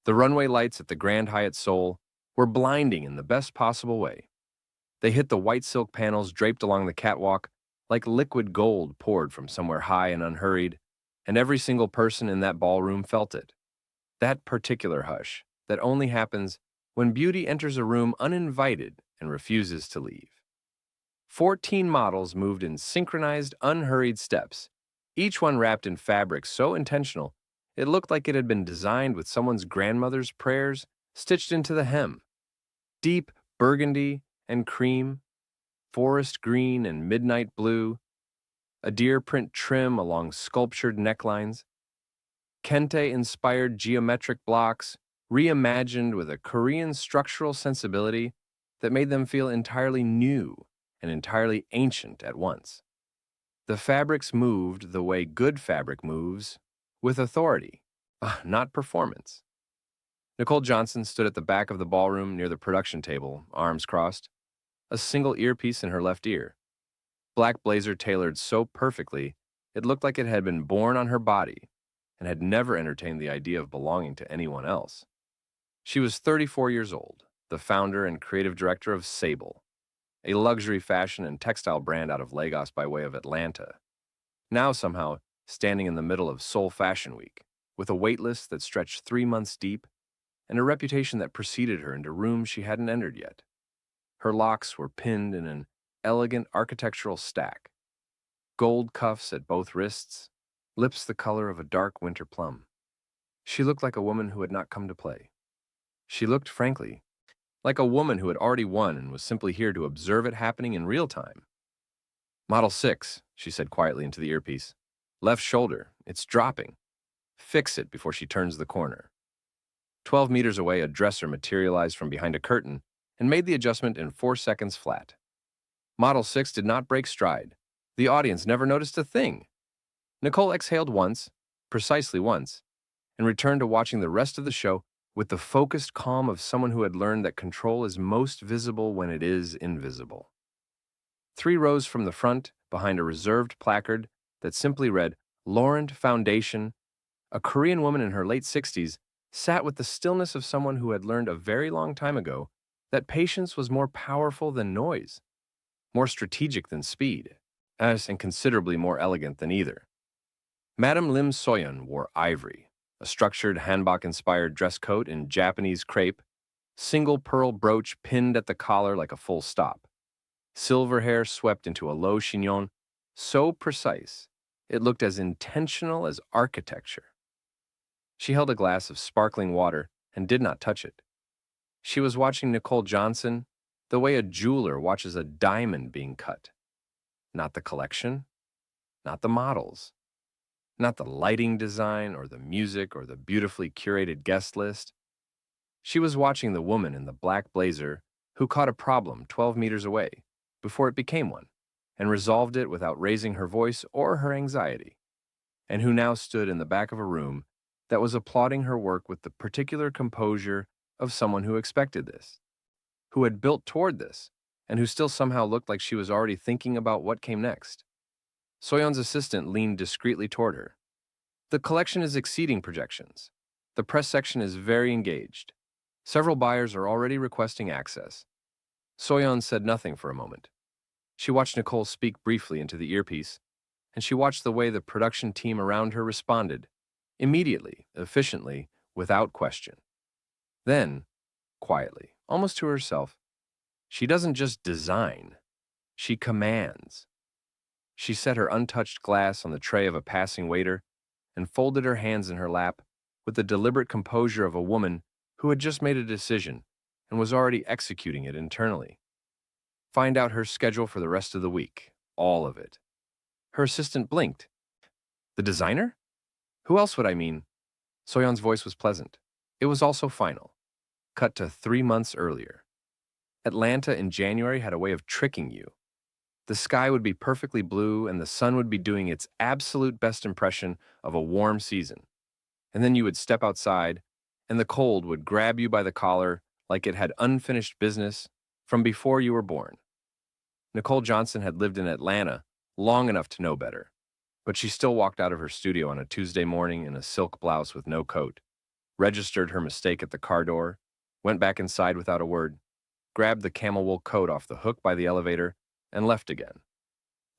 The runway lights at the Grand Hyatt Seoul were blinding in the best possible way. They hit the white silk panels draped along the catwalk like liquid gold poured from somewhere high and unhurried, and every single person in that ballroom felt it. That particular hush that only happens when beauty enters a room uninvited and refuses to leave. 14 models moved in synchronized, unhurried steps, each one wrapped in fabric so intentional it looked like it had been designed with someone's grandmother's prayers stitched into the hem. Deep burgundy and cream, forest green and midnight blue, a deer print trim along sculptured necklines, kente-inspired geometric blocks reimagined with a Korean structural sensibility that made them feel entirely new and entirely ancient at once. The fabrics moved the way good fabric moves, with authority, not performance. Nicole Johnson stood at the back of the ballroom near the production table, arms crossed, a single earpiece in her left ear. Black blazer tailored so perfectly, it looked like it had been born on her body and had never entertained the idea of belonging to anyone else. She was 34 years old, the founder and creative director of SABLE, a luxury fashion and textile brand out of Lagos by way of Atlanta. Now somehow standing in the middle of Seoul Fashion Week, with a waitlist that stretched 3 months deep and a reputation that preceded her into rooms she hadn't entered yet. Her locks were pinned in an elegant architectural stack, gold cuffs at both wrists, lips the color of a dark winter plum. She looked like a woman who had not come to play. She looked, frankly, like a woman who had already won and was simply here to observe it happening in real time. "Model 6, she said quietly into the earpiece. "Left shoulder, it's dropping. Fix it before she turns the corner." 12 meters away, a dresser materialized from behind a curtain and made the adjustment in 4 seconds flat. Model 6 did not break stride. The audience never noticed a thing. Nicole exhaled once, precisely once, and returned to watching the rest of the show with the focused calm of someone who had learned that control is most visible when it is invisible. 3 rows from the front, behind a reserved placard that simply read, "Laurent Foundation," a Korean woman in her late 60s sat with the stillness of someone who had learned a very long time ago that patience was more powerful than noise, more strategic than speed, and considerably more elegant than either. Madam Lim Soyeon wore ivory, a structured hanbok-inspired dress coat in Japanese crepe, single pearl brooch pinned at the collar like a full stop, silver hair swept into a low chignon, so precise it looked as intentional as architecture. She held a glass of sparkling water and did not touch it. She was watching Nicole Johnson the way a jeweler watches a diamond being cut. Not the collection, not the models, not the lighting design or the music or the beautifully curated guest list. She was watching the woman in the black blazer who caught a problem 12 meters away before it became one and resolved it without raising her voice or her anxiety, and who now stood in the back of a room that was applauding her work with the particular composure of someone who expected this, who had built toward this, and who still somehow looked like she was already thinking about what came next. Soyeon's assistant leaned discreetly toward her. "The collection is exceeding projections. The press section is very engaged. Several buyers are already requesting access." Soyeon said nothing for a moment. She watched Nicole speak briefly into the earpiece, and she watched the way the production team around her responded, immediately, efficiently, without question. Then, quietly, almost to herself, "She doesn't just design, she commands." She set her untouched glass on the tray of a passing waiter and folded her hands in her lap with the deliberate composure of a woman who had just made a decision and was already executing it internally. "Find out her schedule for the rest of the week, all of it." Her assistant blinked. "The designer? Who else would I mean?" Soyeon's voice was pleasant. It was also final. Cut to 3 months earlier. Atlanta in January had a way of tricking you. The sky would be perfectly blue and the sun would be doing its absolute best impression of a warm season. And then you would step outside and the cold would grab you by the collar like it had unfinished business from before you were born. Nicole Johnson had lived in Atlanta long enough to know better, but she still walked out of her studio on a Tuesday morning in a silk blouse with no coat, registered her mistake at the car door, went back inside without a word, grabbed the camel wool coat off the hook by the elevator, and left again.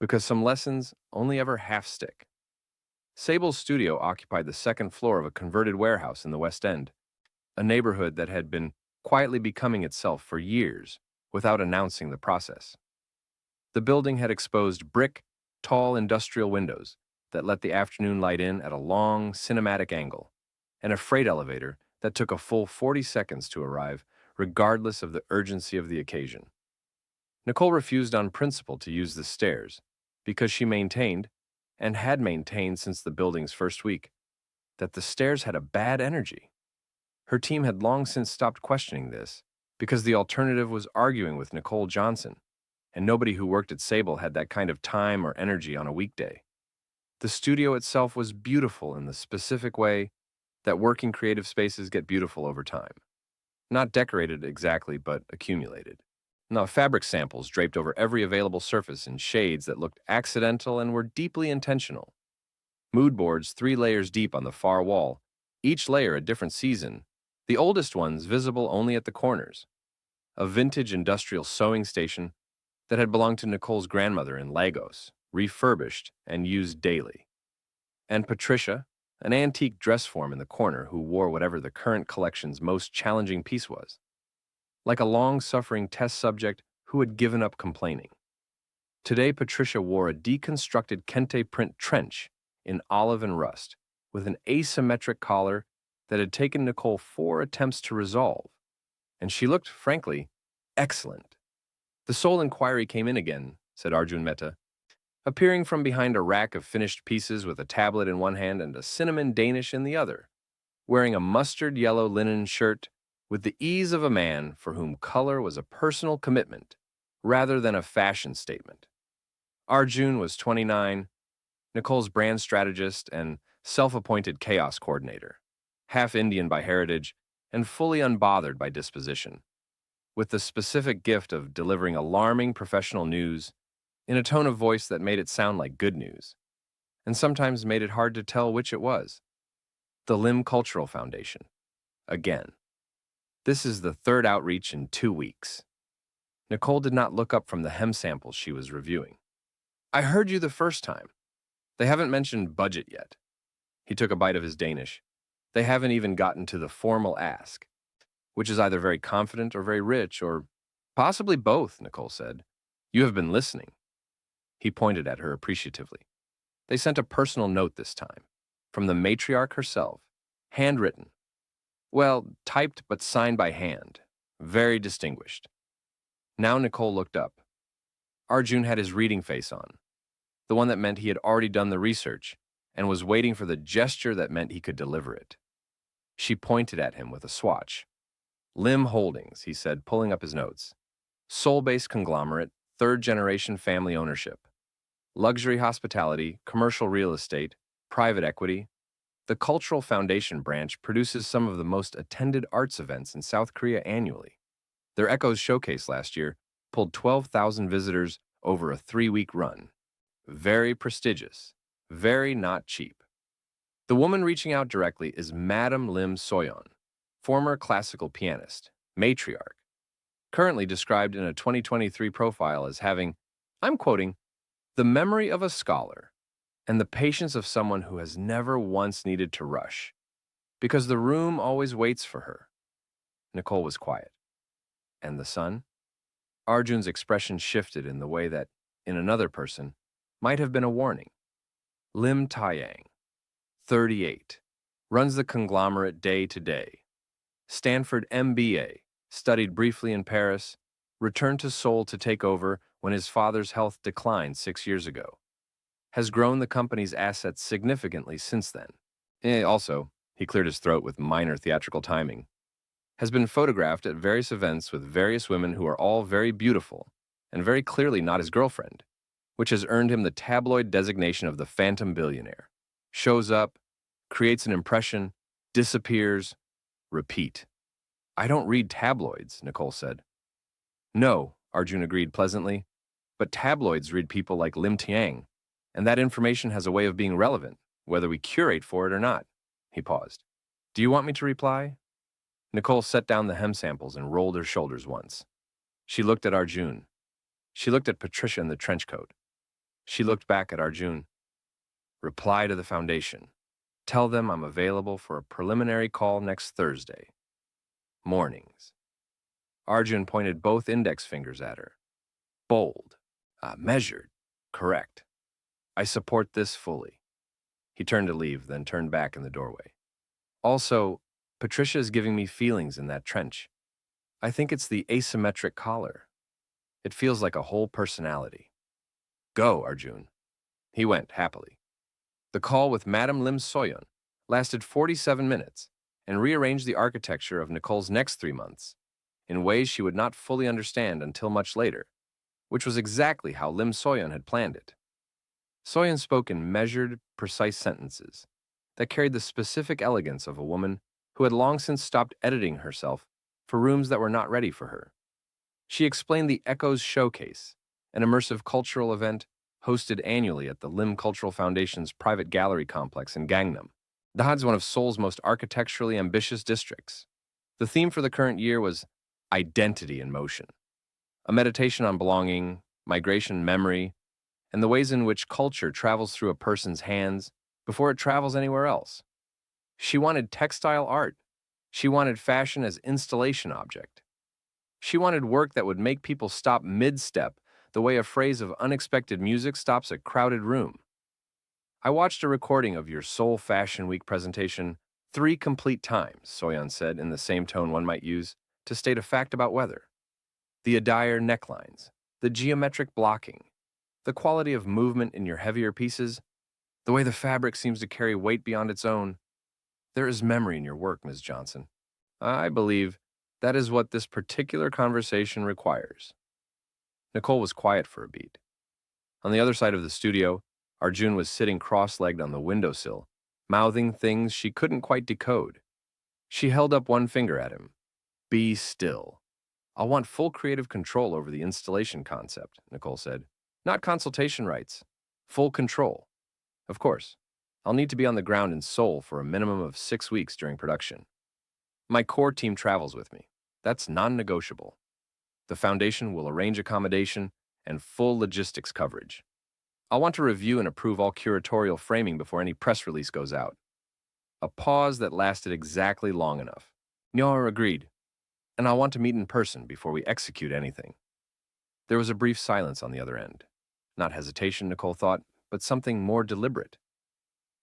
Because some lessons only ever half stick. Sable's studio occupied the second floor of a converted warehouse in the West End, a neighborhood that had been quietly becoming itself for years without announcing the process. The building had exposed brick, tall industrial windows that let the afternoon light in at a long, cinematic angle, and a freight elevator that took a full 40 seconds to arrive, regardless of the urgency of the occasion. Nicole refused on principle to use the stairs because she maintained, and had maintained since the building's first week, that the stairs had a bad energy. Her team had long since stopped questioning this because the alternative was arguing with Nicole Johnson, and nobody who worked at SABLE had that kind of time or energy on a weekday. The studio itself was beautiful in the specific way that working creative spaces get beautiful over time. Not decorated exactly, but accumulated. Now, fabric samples draped over every available surface in shades that looked accidental and were deeply intentional. Mood boards 3 layers deep on the far wall, each layer a different season, the oldest ones visible only at the corners. A vintage industrial sewing station that had belonged to Nicole's grandmother in Lagos, refurbished and used daily. And Patricia, an antique dress form in the corner who wore whatever the current collection's most challenging piece was. Like a long-suffering test subject who had given up complaining. Today, Patricia wore a deconstructed kente print trench in olive and rust, with an asymmetric collar that had taken Nicole 4 attempts to resolve, and she looked, frankly, excellent. The Seoul inquiry came in again, said Arjun Mehta, appearing from behind a rack of finished pieces with a tablet in one hand and a cinnamon Danish in the other, wearing a mustard yellow linen shirt with the ease of a man for whom color was a personal commitment rather than a fashion statement. Arjun was 29, Nicole's brand strategist and self-appointed chaos coordinator, half Indian by heritage and fully unbothered by disposition, with the specific gift of delivering alarming professional news in a tone of voice that made it sound like good news, and sometimes made it hard to tell which it was. The Lim Cultural Foundation. Again. This is the third outreach in 2 weeks. Nicole did not look up from the hem samples she was reviewing. I heard you the first time. They haven't mentioned budget yet. He took a bite of his Danish. They haven't even gotten to the formal ask, which is either very confident or very rich, or possibly both, Nicole said. You have been listening. He pointed at her appreciatively. They sent a personal note this time, from the matriarch herself, handwritten. Well, typed but signed by hand. Very distinguished. Now Nicole looked up. Arjun had his reading face on, the one that meant he had already done the research and was waiting for the gesture that meant he could deliver it. She pointed at him with a swatch. Lim Holdings, he said, pulling up his notes. Seoul-based conglomerate, third-generation family ownership. Luxury hospitality, commercial real estate, private equity. The Cultural Foundation branch produces some of the most attended arts events in South Korea annually. Their Echoes Showcase last year pulled 12,000 visitors over a 3-week run. Very prestigious, very not cheap. The woman reaching out directly is Madam Lim Soyeon, former classical pianist, matriarch, currently described in a 2023 profile as having, I'm quoting, the memory of a scholar, and the patience of someone who has never once needed to rush, because the room always waits for her. Nicole was quiet. And the son? Arjun's expression shifted in the way that, in another person, might have been a warning. Lim Taeyang, 38, runs the conglomerate day to day. Stanford MBA, studied briefly in Paris, returned to Seoul to take over when his father's health declined 6 years ago. Has grown the company's assets significantly since then. Also, he cleared his throat with minor theatrical timing. Has been photographed at various events with various women who are all very beautiful and very clearly not his girlfriend, which has earned him the tabloid designation of the phantom billionaire. Shows up, creates an impression, disappears, repeat. I don't read tabloids, Nicole said. No, Arjun agreed pleasantly, but tabloids read people like Lim Taeyang, and that information has a way of being relevant, whether we curate for it or not. He paused. Do you want me to reply? Nicole set down the hem samples and rolled her shoulders once. She looked at Arjun. She looked at Patricia in the trench coat. She looked back at Arjun. Reply to the foundation. Tell them I'm available for a preliminary call next Thursday. Mornings. Arjun pointed both index fingers at her. Bold. Measured. Correct. I support this fully. He turned to leave, then turned back in the doorway. Also, Patricia is giving me feelings in that trench. I think it's the asymmetric collar. It feels like a whole personality. Go, Arjun. He went, happily. The call with Madam Lim Soyeon lasted 47 minutes and rearranged the architecture of Nicole's next 3 months in ways she would not fully understand until much later, which was exactly how Lim Soyeon had planned it. Soyeon spoke in measured, precise sentences that carried the specific elegance of a woman who had long since stopped editing herself for rooms that were not ready for her. She explained the Echoes Showcase, an immersive cultural event hosted annually at the Lim Cultural Foundation's private gallery complex in Gangnam. Dahad is one of Seoul's most architecturally ambitious districts. The theme for the current year was Identity in Motion, a meditation on belonging, migration, memory, and the ways in which culture travels through a person's hands before it travels anywhere else. She wanted textile art. She wanted fashion as installation object. She wanted work that would make people stop mid-step the way a phrase of unexpected music stops a crowded room. I watched a recording of your Seoul Fashion Week presentation 3 complete times, Soyeon said in the same tone one might use to state a fact about weather. The attire necklines, the geometric blocking, the quality of movement in your heavier pieces, the way the fabric seems to carry weight beyond its own. There is memory in your work, Ms. Johnson. I believe that is what this particular conversation requires. Nicole was quiet for a beat. On the other side of the studio, Arjun was sitting cross-legged on the windowsill, mouthing things she couldn't quite decode. She held up one finger at him. Be still. I'll want full creative control over the installation concept, Nicole said. Not consultation rights. Full control. Of course, I'll need to be on the ground in Seoul for a minimum of 6 weeks during production. My core team travels with me. That's non-negotiable. The foundation will arrange accommodation and full logistics coverage. I'll want to review and approve all curatorial framing before any press release goes out. A pause that lasted exactly long enough. Nyor agreed, and I'll want to meet in person before we execute anything. There was a brief silence on the other end. Not hesitation, Nicole thought, but something more deliberate.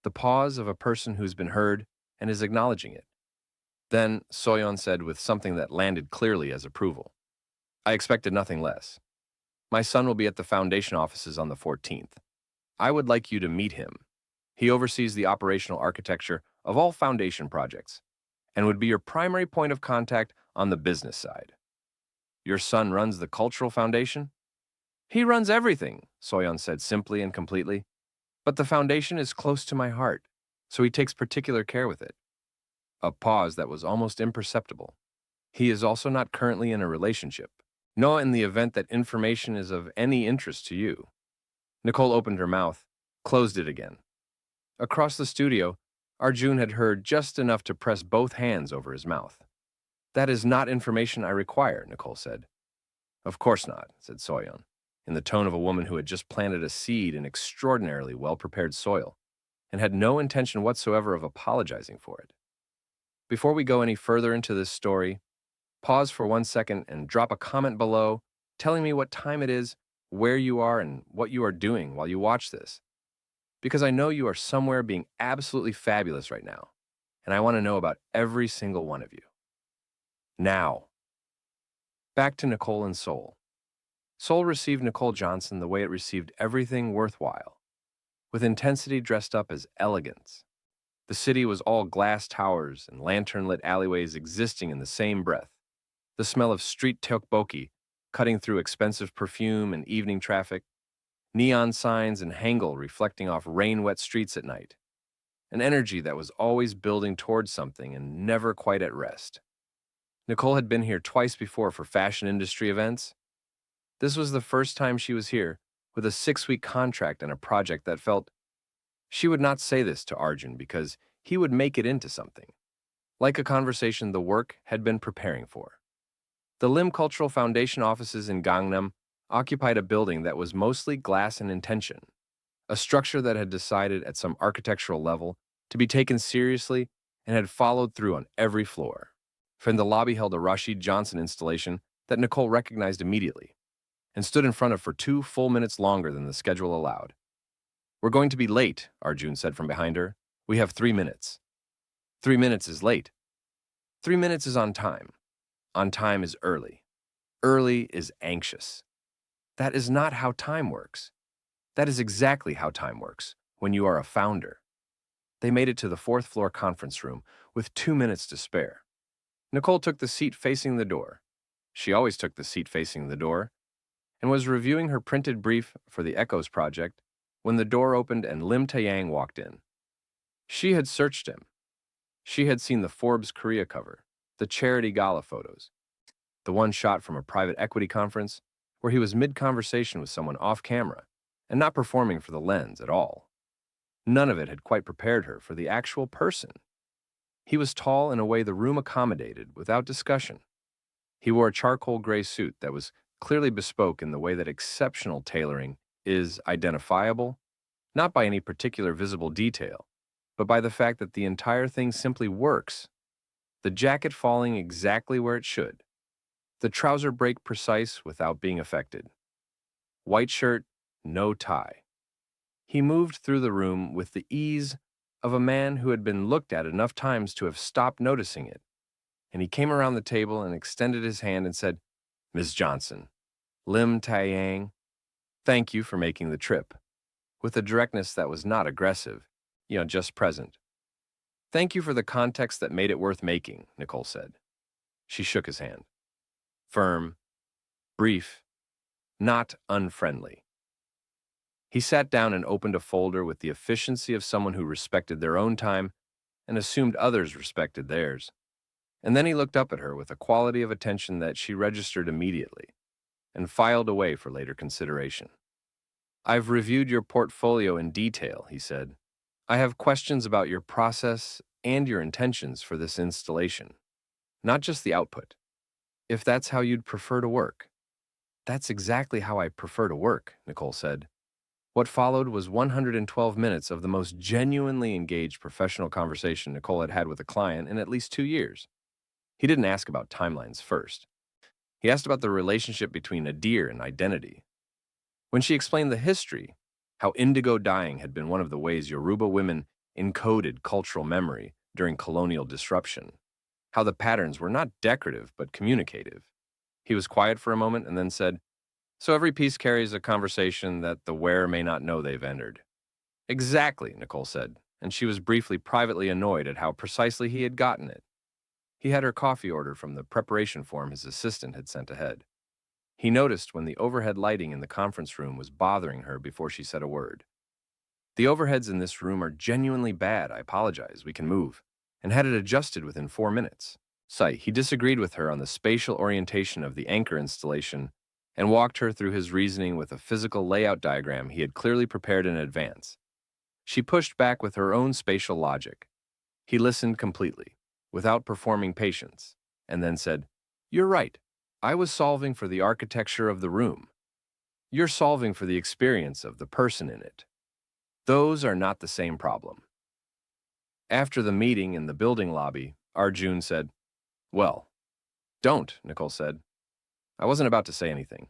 The pause of a person who's been heard and is acknowledging it. Then Soyeon said with something that landed clearly as approval. I expected nothing less. My son will be at the foundation offices on the 14th. I would like you to meet him. He oversees the operational architecture of all foundation projects and would be your primary point of contact on the business side. Your son runs the cultural foundation? He runs everything, Soyeon said simply and completely. But the foundation is close to my heart, so he takes particular care with it. A pause that was almost imperceptible. He is also not currently in a relationship. No, in the event that information is of any interest to you. Nicole opened her mouth, closed it again. Across the studio, Arjun had heard just enough to press both hands over his mouth. That is not information I require, Nicole said. Of course not, said Soyeon, in the tone of a woman who had just planted a seed in extraordinarily well-prepared soil and had no intention whatsoever of apologizing for it. Before we go any further into this story, pause for 1 second and drop a comment below telling me what time it is, where you are, and what you are doing while you watch this. Because I know you are somewhere being absolutely fabulous right now, and I want to know about every single one of you. Now, back to Nicole and Seoul. Seoul received Nicole Johnson the way it received everything worthwhile, with intensity dressed up as elegance. The city was all glass towers and lantern-lit alleyways existing in the same breath. The smell of street tteokbokki cutting through expensive perfume and evening traffic, neon signs and hangul reflecting off rain-wet streets at night. An energy that was always building towards something and never quite at rest. Nicole had been here twice before for fashion industry events. This was the first time she was here with a 6-week contract and a project that felt. She would not say this to Arjun because he would make it into something. like a conversation the work had been preparing for. The Lim Cultural Foundation offices in Gangnam occupied a building that was mostly glass and intention, a structure that had decided at some architectural level to be taken seriously and had followed through on every floor. From the lobby held a Rashid Johnson installation that Nicole recognized immediately and stood in front of for 2 full minutes longer than the schedule allowed. "We're going to be late," Arjun said from behind her. "We have 3 minutes." 3 minutes is late. 3 minutes is on time. On time is early. Early is anxious. That is not how time works. That is exactly how time works when you are a founder. They made it to the 4th floor conference room with 2 minutes to spare. Nicole took the seat facing the door. She always took the seat facing the door, and was reviewing her printed brief for the Echoes project when the door opened and Lim Taeyang walked in. She had searched him. She had seen the Forbes Korea cover, the charity gala photos, the one shot from a private equity conference where he was mid-conversation with someone off camera and not performing for the lens at all. None of it had quite prepared her for the actual person. He was tall in a way the room accommodated without discussion. He wore a charcoal gray suit that was clearly bespoke in the way that exceptional tailoring is identifiable, not by any particular visible detail, but by the fact that the entire thing simply works. The jacket falling exactly where it should. The trouser break precise without being affected. White shirt, no tie. He moved through the room with the ease of a man who had been looked at enough times to have stopped noticing it, and he came around the table and extended his hand and said, "Ms. Johnson, Lim Taeyang, thank you for making the trip," with a directness that was not aggressive, just present. "Thank you for the context that made it worth making," Nicole said. She shook his hand. Firm, brief, not unfriendly. He sat down and opened a folder with the efficiency of someone who respected their own time and assumed others respected theirs. And then he looked up at her with a quality of attention that she registered immediately and filed away for later consideration. "I've reviewed your portfolio in detail," he said. "I have questions about your process and your intentions for this installation, not just the output. If that's how you'd prefer to work." "That's exactly how I prefer to work," Nicole said. What followed was 112 minutes of the most genuinely engaged professional conversation Nicole had had with a client in at least 2 years. He didn't ask about timelines first. He asked about the relationship between Adir and identity. When she explained the history, how indigo dyeing had been one of the ways Yoruba women encoded cultural memory during colonial disruption, how the patterns were not decorative but communicative, he was quiet for a moment and then said, "So every piece carries a conversation that the wearer may not know they've entered." "Exactly," Nicole said, and she was briefly privately annoyed at how precisely he had gotten it. He had her coffee order from the preparation form his assistant had sent ahead. He noticed when the overhead lighting in the conference room was bothering her before she said a word. "The overheads in this room are genuinely bad. I apologize. We can move," and had it adjusted within 4 minutes. He disagreed with her on the spatial orientation of the anchor installation and walked her through his reasoning with a physical layout diagram he had clearly prepared in advance. She pushed back with her own spatial logic. He listened completely, without performing patience, and then said, "You're right. I was solving for the architecture of the room. You're solving for the experience of the person in it. Those are not the same problem." After the meeting in the building lobby, Arjun said, "Well, don't," Nicole said. "I wasn't about to say anything.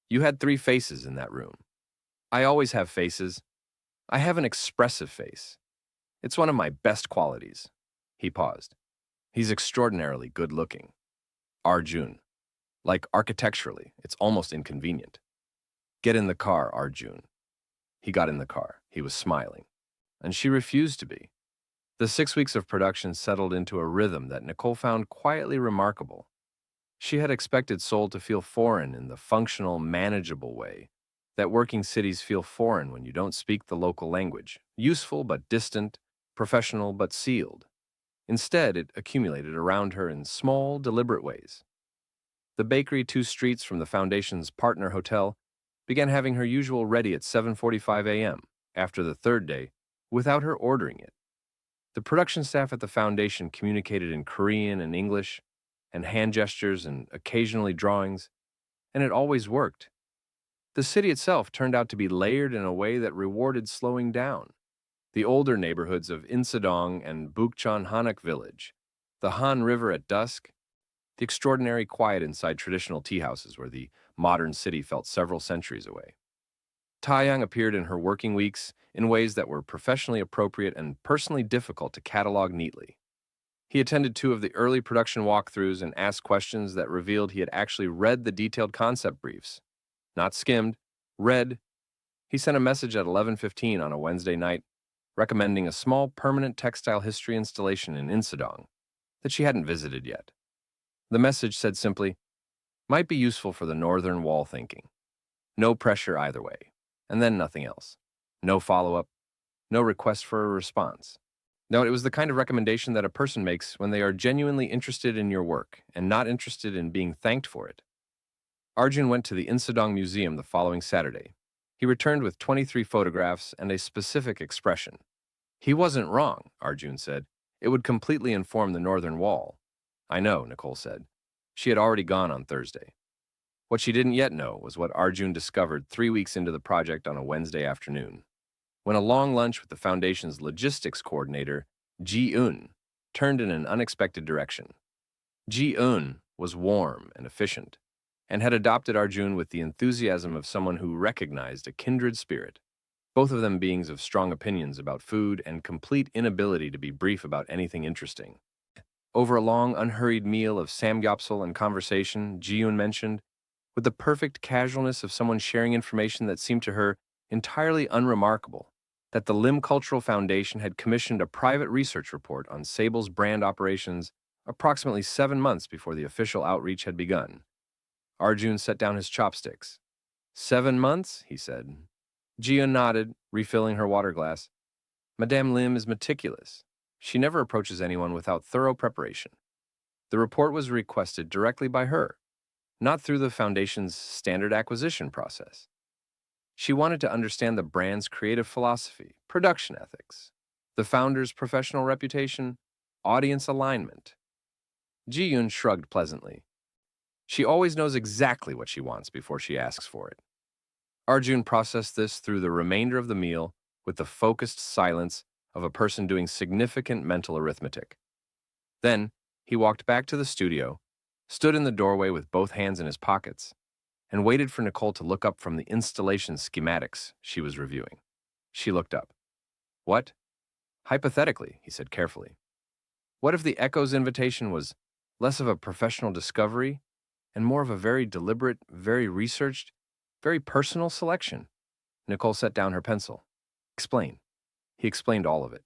You had 3 faces in that room. I always have faces. I have an expressive face. It's one of my best qualities." He paused. "He's extraordinarily good-looking." Arjun. "Like architecturally, it's almost inconvenient." "Get in the car, Arjun." He got in the car. He was smiling. And she refused to be. The 6 weeks of production settled into a rhythm that Nicole found quietly remarkable. She had expected Seoul to feel foreign in the functional, manageable way that working cities feel foreign when you don't speak the local language, useful but distant, professional but sealed. Instead, it accumulated around her in small, deliberate ways. The bakery 2 streets from the Foundation's partner hotel began having her usual ready at 7:45 a.m. after the 3rd day without her ordering it. The production staff at the foundation communicated in Korean and English, and hand gestures and occasionally drawings, and it always worked. The city itself turned out to be layered in a way that rewarded slowing down. The older neighborhoods of Insadong and Bukchon Hanok village, the Han River at dusk, the extraordinary quiet inside traditional tea houses where the modern city felt several centuries away. Taeyang appeared in her working weeks in ways that were professionally appropriate and personally difficult to catalog neatly. He attended two of the early production walkthroughs and asked questions that revealed he had actually read the detailed concept briefs. Not skimmed, read. He sent a message at 11:15 on a Wednesday night recommending a small permanent textile history installation in Insadong that she hadn't visited yet. The message said simply, might be useful for the northern wall thinking. No pressure either way. And then nothing else. No follow-up, no request for a response. No, it was the kind of recommendation that a person makes when they are genuinely interested in your work and not interested in being thanked for it. Arjun went to the Insadong Museum the following Saturday. He returned with 23 photographs and a specific expression. He wasn't wrong, Arjun said. It would completely inform the northern wall. I know, Nicole said. She had already gone on Thursday. What she didn't yet know was what Arjun discovered 3 weeks into the project on a Wednesday afternoon, when a long lunch with the foundation's logistics coordinator, Ji-eun, turned in an unexpected direction. Ji-eun was warm and efficient, and had adopted Arjun with the enthusiasm of someone who recognized a kindred spirit, both of them beings of strong opinions about food and complete inability to be brief about anything interesting. Over a long, unhurried meal of samgyeopsal and conversation, Ji-eun mentioned, with the perfect casualness of someone sharing information that seemed to her entirely unremarkable, that the Lim Cultural Foundation had commissioned a private research report on SABLE's brand operations approximately 7 months before the official outreach had begun. Arjun set down his chopsticks. 7 months, he said. Ji-eun nodded, refilling her water glass. Madame Lim is meticulous. She never approaches anyone without thorough preparation. The report was requested directly by her, not through the foundation's standard acquisition process. She wanted to understand the brand's creative philosophy, production ethics, the founder's professional reputation, audience alignment. Ji-eun shrugged pleasantly. She always knows exactly what she wants before she asks for it. Arjun processed this through the remainder of the meal with the focused silence of a person doing significant mental arithmetic. Then, he walked back to the studio, stood in the doorway with both hands in his pockets, and waited for Nicole to look up from the installation schematics she was reviewing. She looked up. What? Hypothetically, he said carefully. What if the Echo's invitation was less of a professional discovery and more of a very deliberate, very researched, very personal selection? Nicole set down her pencil. Explain. He explained all of it.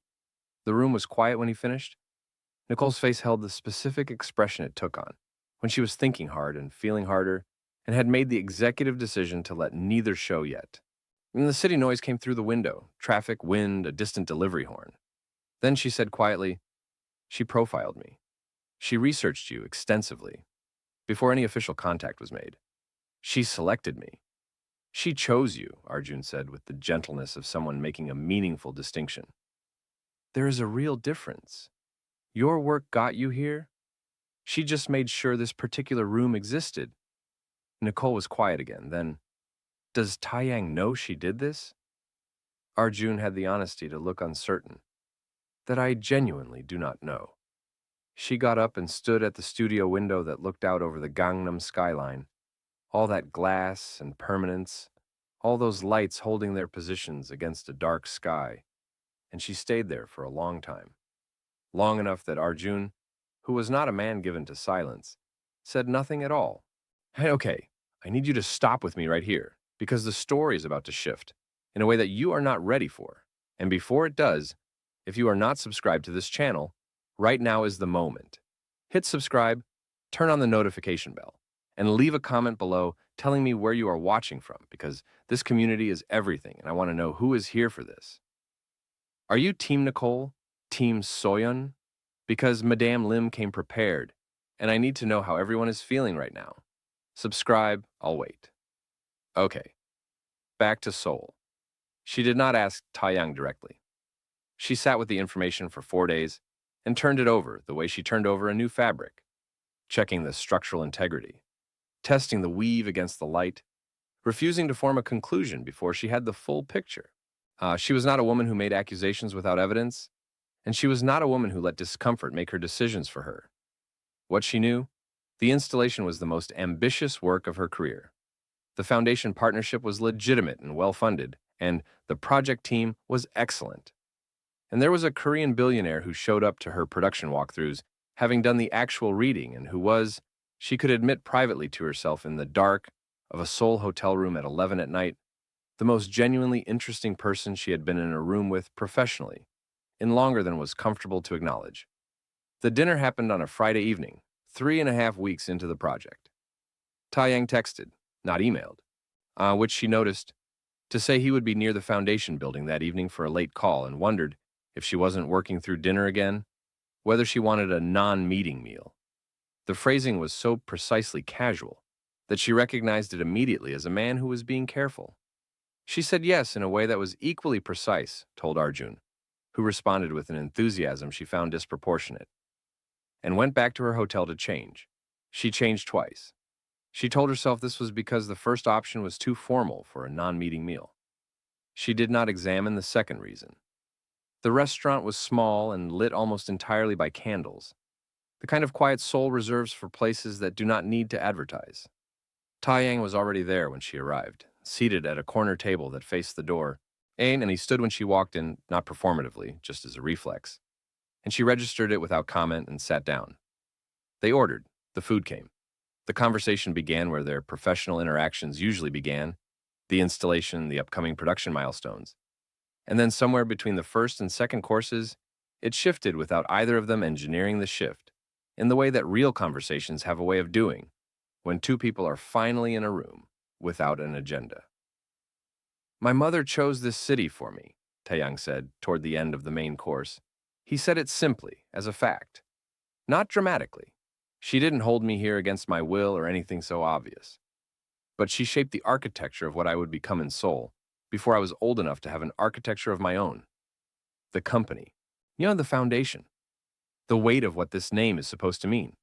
The room was quiet when he finished. Nicole's face held the specific expression it took on, when she was thinking hard and feeling harder, and had made the executive decision to let neither show yet. And the city noise came through the window, traffic, wind, a distant delivery horn. Then she said quietly, she profiled me. She researched you extensively, before any official contact was made. She selected me. She chose you, Arjun said with the gentleness of someone making a meaningful distinction. There is a real difference. Your work got you here. She just made sure this particular room existed. Nicole was quiet again. Then, does Taeyang know she did this? Arjun had the honesty to look uncertain. That I genuinely do not know. She got up and stood at the studio window that looked out over the Gangnam skyline. All that glass and permanence, all those lights holding their positions against a dark sky. And she stayed there for a long time. Long enough that Arjun, who was not a man given to silence, said nothing at all. Hey, okay, I need you to stop with me right here, because the story is about to shift in a way that you are not ready for. And before it does, if you are not subscribed to this channel, right now is the moment. Hit subscribe, turn on the notification bell, and leave a comment below telling me where you are watching from, because this community is everything, and I want to know who is here for this. Are you Team Nicole? Team Soyeon? Because Madame Lim came prepared, and I need to know how everyone is feeling right now. Subscribe, I'll wait. Okay, back to Seoul. She did not ask Taeyang directly. She sat with the information for 4 days and turned it over the way she turned over a new fabric, checking the structural integrity, testing the weave against the light, refusing to form a conclusion before she had the full picture. She was not a woman who made accusations without evidence, and she was not a woman who let discomfort make her decisions for her. What she knew? The installation was the most ambitious work of her career. The foundation partnership was legitimate and well-funded, and the project team was excellent. And there was a Korean billionaire who showed up to her production walkthroughs, having done the actual reading, and who was, she could admit privately to herself in the dark of a Seoul hotel room at 11 at night, the most genuinely interesting person she had been in a room with professionally, in longer than was comfortable to acknowledge. The dinner happened on a Friday evening, 3.5 weeks into the project. Taeyang texted, not emailed, which she noticed, to say he would be near the foundation building that evening for a late call, and wondered if she wasn't working through dinner again, whether she wanted a non-meeting meal. The phrasing was so precisely casual that she recognized it immediately as a man who was being careful. She said yes in a way that was equally precise, told Arjun, who responded with an enthusiasm she found disproportionate, and went back to her hotel to change. She changed twice. She told herself this was because the first option was too formal for a non-meeting meal. She did not examine the second reason. The restaurant was small and lit almost entirely by candles, the kind of quiet Seoul reserves for places that do not need to advertise. Taeyang was already there when she arrived, seated at a corner table that faced the door, and he stood when she walked in, not performatively, just as a reflex, and she registered it without comment and sat down. They ordered. The food came. The conversation began where their professional interactions usually began, the installation, the upcoming production milestones. And then somewhere between the first and second courses, it shifted without either of them engineering the shift, in the way that real conversations have a way of doing, when two people are finally in a room, without an agenda. "My mother chose this city for me," Taeyang said toward the end of the main course. He said it simply, as a fact, not dramatically. She didn't hold me here against my will or anything so obvious. But she shaped the architecture of what I would become in Seoul before I was old enough to have an architecture of my own. The company. The foundation. The weight of what this name is supposed to mean.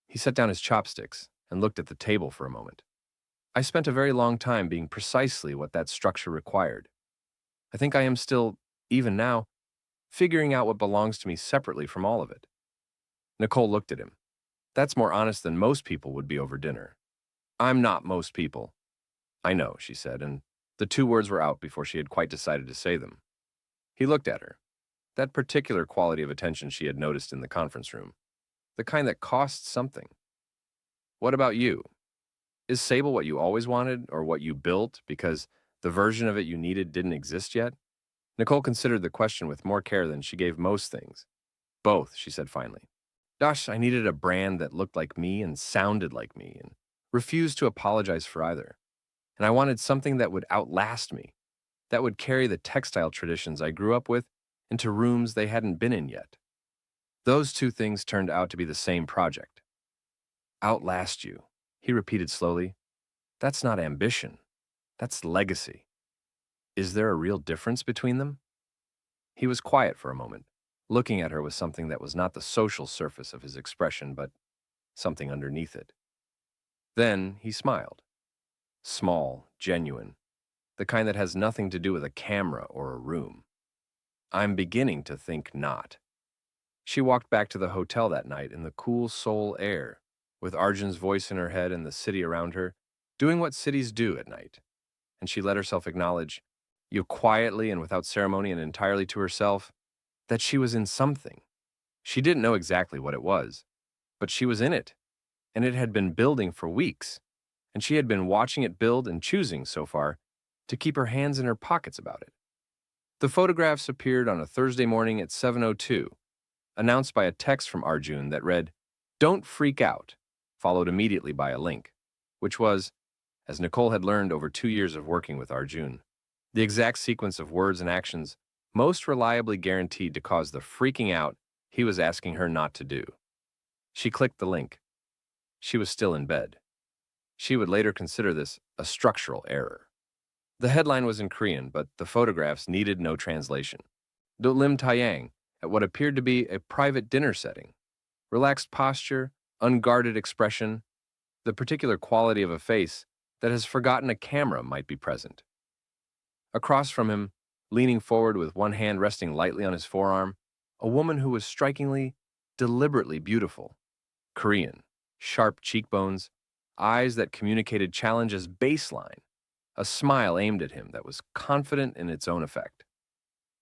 He set down his chopsticks and looked at the table for a moment. I spent a very long time being precisely what that structure required. I think I am still, even now, figuring out what belongs to me separately from all of it. Nicole looked at him. That's more honest than most people would be over dinner. I'm not most people. I know, she said, and the two words were out before she had quite decided to say them. He looked at her. That particular quality of attention she had noticed in the conference room. The kind that costs something. What about you? Is SABLE what you always wanted, or what you built because the version of it you needed didn't exist yet? Nicole considered the question with more care than she gave most things. Both, she said finally. Gosh, I needed a brand that looked like me and sounded like me, and refused to apologize for either. And I wanted something that would outlast me, that would carry the textile traditions I grew up with into rooms they hadn't been in yet. Those two things turned out to be the same project. Outlast you, he repeated slowly. That's not ambition. That's legacy. Is there a real difference between them? He was quiet for a moment, looking at her with something that was not the social surface of his expression, but something underneath it. Then he smiled. Small, genuine, the kind that has nothing to do with a camera or a room. I'm beginning to think not. She walked back to the hotel that night in the cool Seoul air, with Arjun's voice in her head and the city around her, doing what cities do at night. And she let herself acknowledge, quietly and without ceremony and entirely to herself, that she was in something. She didn't know exactly what it was, but she was in it, and it had been building for weeks, and she had been watching it build and choosing, so far, to keep her hands in her pockets about it. The photographs appeared on a Thursday morning at 7:02, announced by a text from Arjun that read, "Don't freak out," followed immediately by a link, which was, as Nicole had learned over 2 years of working with Arjun, the exact sequence of words and actions most reliably guaranteed to cause the freaking out he was asking her not to do. She clicked the link. She was still in bed. She would later consider this a structural error. The headline was in Korean, but the photographs needed no translation. Lim Taeyang at what appeared to be a private dinner setting. Relaxed posture, unguarded expression, the particular quality of a face that has forgotten a camera might be present. Across from him, leaning forward with one hand resting lightly on his forearm, a woman who was strikingly, deliberately beautiful. Korean, sharp cheekbones, eyes that communicated challenge as baseline, a smile aimed at him that was confident in its own effect.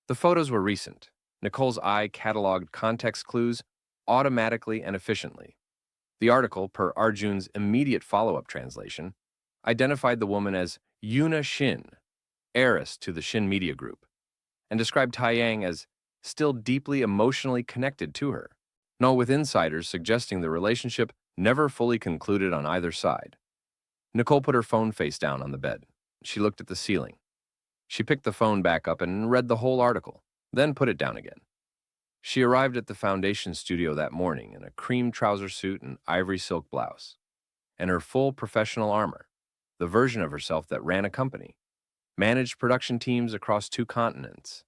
The photos were recent. Nicole's eye cataloged context clues automatically and efficiently. The article, per Arjun's immediate follow-up translation, identified the woman as Yoona Shin, heiress to the Shin Media Group, and described Taeyang as still deeply emotionally connected to her, nor with insiders suggesting the relationship never fully concluded on either side. Nicole put her phone face down on the bed. She looked at the ceiling. She picked the phone back up and read the whole article, then put it down again. She arrived at the foundation studio that morning in a cream trouser suit and ivory silk blouse, and her full professional armor, the version of herself that ran a company, managed production teams across 2 continents,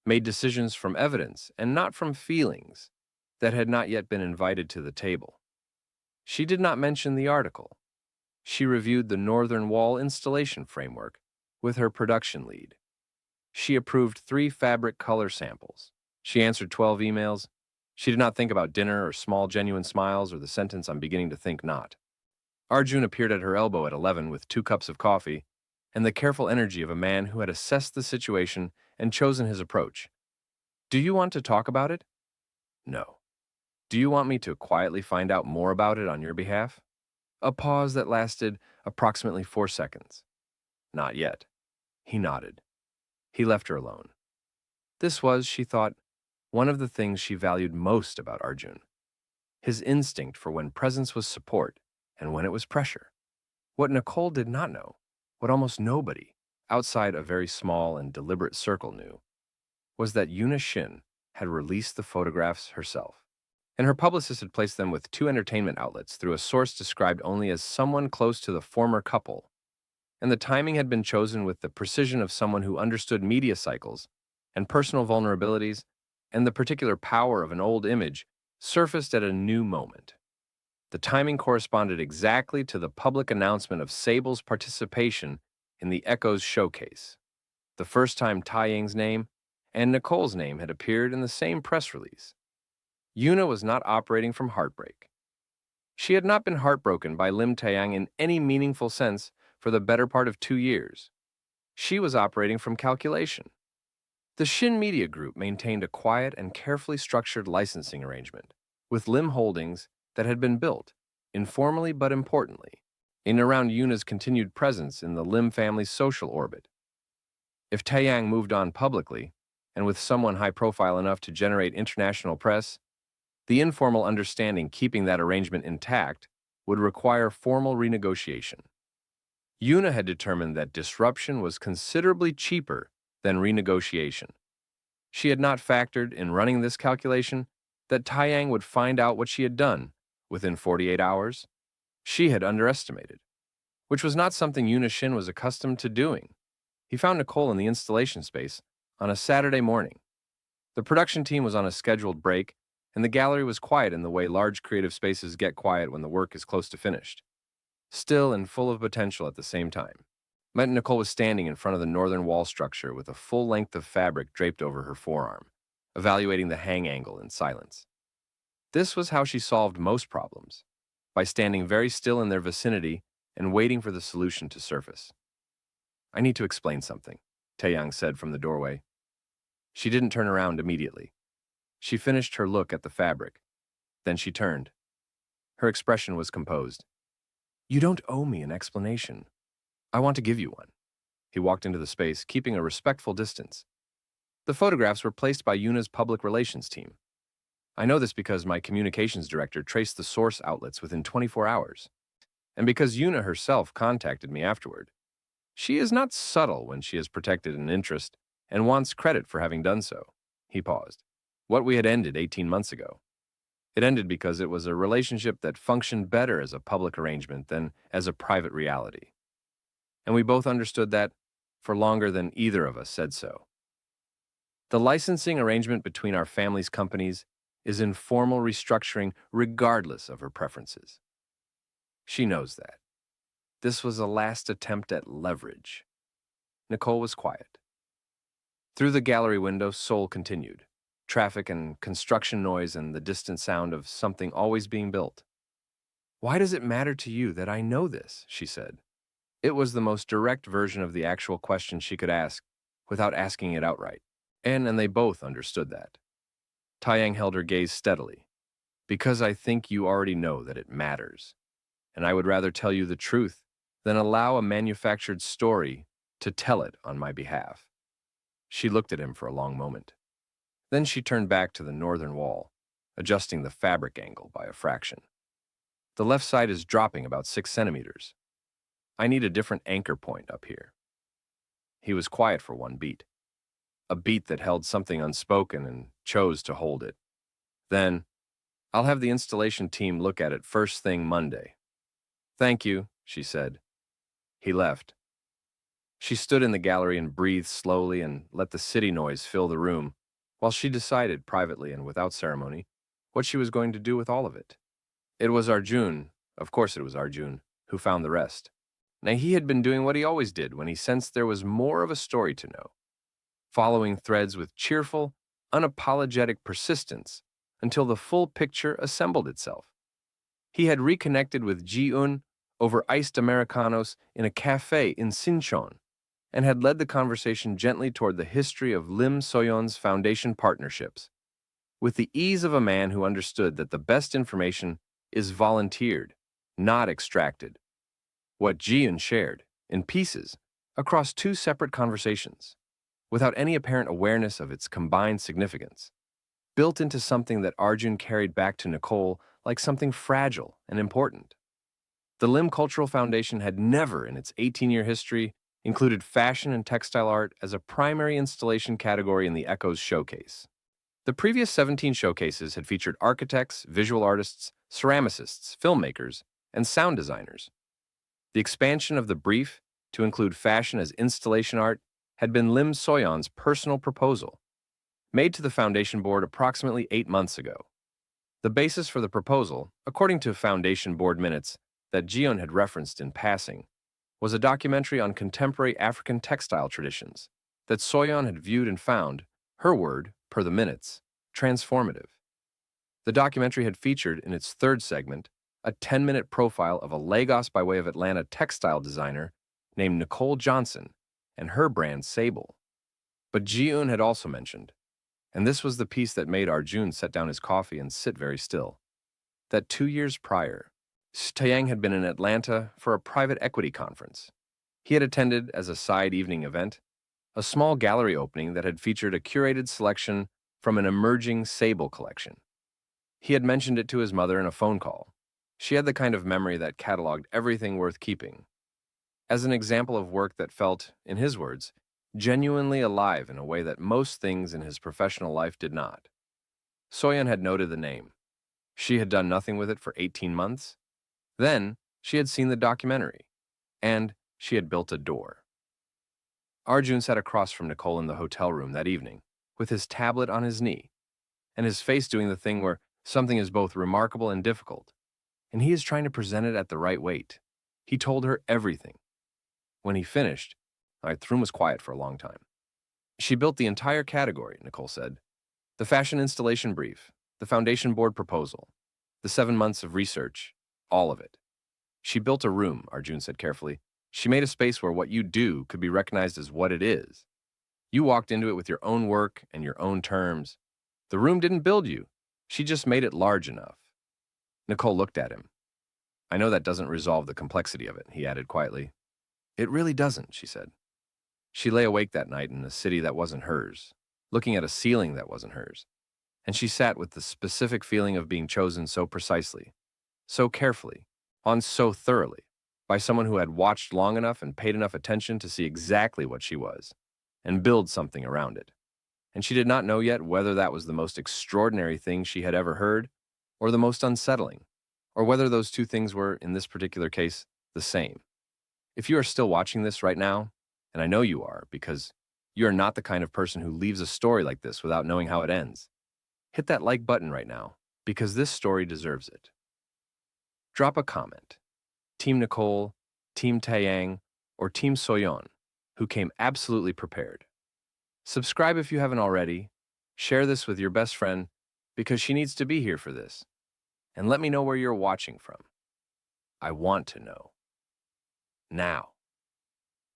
made decisions from evidence and not from feelings that had not yet been invited to the table. She did not mention the article. She reviewed the Northern Wall installation framework with her production lead. She approved 3 fabric color samples. She answered 12 emails. She did not think about dinner or small genuine smiles or the sentence "I'm beginning to think not." Arjun appeared at her elbow at 11 with 2 cups of coffee and the careful energy of a man who had assessed the situation and chosen his approach. "Do you want to talk about it?" "No." "Do you want me to quietly find out more about it on your behalf?" A pause that lasted approximately 4 seconds. "Not yet." He nodded. He left her alone. This was, she thought, one of the things she valued most about Arjun. His instinct for when presence was support and when it was pressure. What Nicole did not know, what almost nobody, outside a very small and deliberate circle knew, was that Yoona Shin had released the photographs herself, and her publicist had placed them with 2 entertainment outlets through a source described only as someone close to the former couple, and the timing had been chosen with the precision of someone who understood media cycles and personal vulnerabilities, and the particular power of an old image surfaced at a new moment. The timing corresponded exactly to the public announcement of SABLE's participation in the Echoes showcase, the first time Taeyang's name and Nicole's name had appeared in the same press release. Yoona was not operating from heartbreak. She had not been heartbroken by Lim Taeyang in any meaningful sense for the better part of 2 years. She was operating from calculation. The Shin Media Group maintained a quiet and carefully structured licensing arrangement with Lim Holdings that had been built, informally but importantly, in around Yoona's continued presence in the Lim family's social orbit. If Taeyang moved on publicly, and with someone high-profile enough to generate international press, the informal understanding keeping that arrangement intact would require formal renegotiation. Yoona had determined that disruption was considerably cheaper than renegotiation. She had not factored in running this calculation that Taeyang would find out what she had done within 48 hours. She had underestimated, which was not something Yoona Shin was accustomed to doing. He found Nicole in the installation space on a Saturday morning. The production team was on a scheduled break, and the gallery was quiet in the way large creative spaces get quiet when the work is close to finished. Still and full of potential at the same time. Nicole was standing in front of the northern wall structure with a full length of fabric draped over her forearm, evaluating the hang angle in silence. This was how she solved most problems, by standing very still in their vicinity and waiting for the solution to surface. "I need to explain something," Taeyang said from the doorway. She didn't turn around immediately. She finished her look at the fabric. Then she turned. Her expression was composed. "You don't owe me an explanation. I want to give you one." He walked into the space, keeping a respectful distance. The photographs were placed by Yoona's public relations team. I know this because my communications director traced the source outlets within 24 hours, and because Yoona herself contacted me afterward. She is not subtle when she has protected an interest and wants credit for having done so. He paused. What we had ended 18 months ago. It ended because it was a relationship that functioned better as a public arrangement than as a private reality. And we both understood that for longer than either of us said so. The licensing arrangement between our family's companies is informal restructuring regardless of her preferences. She knows that. This was a last attempt at leverage. Nicole was quiet. Through the gallery window, Seoul continued. Traffic and construction noise and the distant sound of something always being built. "Why does it matter to you that I know this?" she said. It was the most direct version of the actual question she could ask without asking it outright. And they both understood that. Taeyang held her gaze steadily. "Because I think you already know that it matters. And I would rather tell you the truth than allow a manufactured story to tell it on my behalf." She looked at him for a long moment. Then she turned back to the northern wall, adjusting the fabric angle by a fraction. "The left side is dropping about 6 centimeters. I need a different anchor point up here." He was quiet for one beat. A beat that held something unspoken and chose to hold it. Then, "I'll have the installation team look at it first thing Monday." "Thank you," she said. He left. She stood in the gallery and breathed slowly and let the city noise fill the room, while she decided, privately and without ceremony, what she was going to do with all of it. It was Arjun, of course it was Arjun, who found the rest. Now he had been doing what he always did when he sensed there was more of a story to know, following threads with cheerful, unapologetic persistence until the full picture assembled itself. He had reconnected with Ji-eun over iced Americanos in a cafe in Sinchon, and had led the conversation gently toward the history of Lim Soyeon's foundation partnerships, with the ease of a man who understood that the best information is volunteered, not extracted. What Ji-eun shared, in pieces, across 2 separate conversations, without any apparent awareness of its combined significance, built into something that Arjun carried back to Nicole like something fragile and important. The Lim Cultural Foundation had never, in its 18-year history, included fashion and textile art as a primary installation category in the Echo's showcase. The previous 17 showcases had featured architects, visual artists, ceramicists, filmmakers, and sound designers. The expansion of the brief to include fashion as installation art had been Lim Soyeon's personal proposal, made to the foundation board approximately 8 months ago. The basis for the proposal, according to foundation board minutes that Ji-eun had referenced in passing, was a documentary on contemporary African textile traditions that Soyeon had viewed and found, her word, per the minutes, transformative. The documentary had featured, in its 3rd segment, a 10-minute profile of a Lagos by way of Atlanta textile designer named Nicole Johnson and her brand SABLE. But Ji-eun had also mentioned, and this was the piece that made Arjun set down his coffee and sit very still, that 2 years prior, Taeyang had been in Atlanta for a private equity conference. He had attended, as a side evening event, a small gallery opening that had featured a curated selection from an emerging SABLE collection. He had mentioned it to his mother in a phone call. She had the kind of memory that cataloged everything worth keeping, as an example of work that felt, in his words, genuinely alive in a way that most things in his professional life did not. Soyeon had noted the name. She had done nothing with it for 18 months. Then, she had seen the documentary, and she had built a door. Arjun sat across from Nicole in the hotel room that evening, with his tablet on his knee, and his face doing the thing where something is both remarkable and difficult, and he is trying to present it at the right weight. He told her everything. When he finished, the room was quiet for a long time. "She built the entire category," Nicole said. "The fashion installation brief, the foundation board proposal, the 7 months of research, all of it. She built a room," Arjun said carefully. "She made a space where what you do could be recognized as what it is. You walked into it with your own work and your own terms. The room didn't build you. She just made it large enough." Nicole looked at him. "I know that doesn't resolve the complexity of it," he added quietly. "It really doesn't," she said. She lay awake that night in a city that wasn't hers, looking at a ceiling that wasn't hers, and she sat with the specific feeling of being chosen so precisely, so carefully, on so thoroughly, by someone who had watched long enough and paid enough attention to see exactly what she was, and build something around it. And she did not know yet whether that was the most extraordinary thing she had ever heard, or the most unsettling, or whether those two things were, in this particular case, the same. If you are still watching this right now, and I know you are because You're not the kind of person who leaves a story like this without knowing how it ends. Hit that like button right now, because this story deserves it. Drop a comment. Team Nicole, Team Taeyang, or Team Soyeon, who came absolutely prepared. Subscribe if you haven't already. Share this with your best friend, because she needs to be here for this. And let me know where you're watching from. I want to know. Now,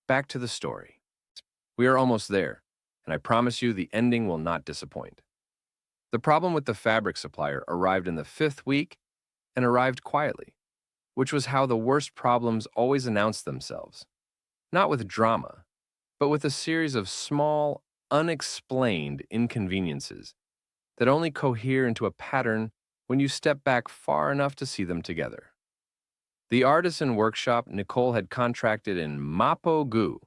back to the story. We are almost there, and I promise you the ending will not disappoint. The problem with the fabric supplier arrived in the 5th week and arrived quietly, which was how the worst problems always announced themselves. Not with drama, but with a series of small, unexplained inconveniences that only cohere into a pattern when you step back far enough to see them together. The artisan workshop Nicole had contracted in Mapo-gu,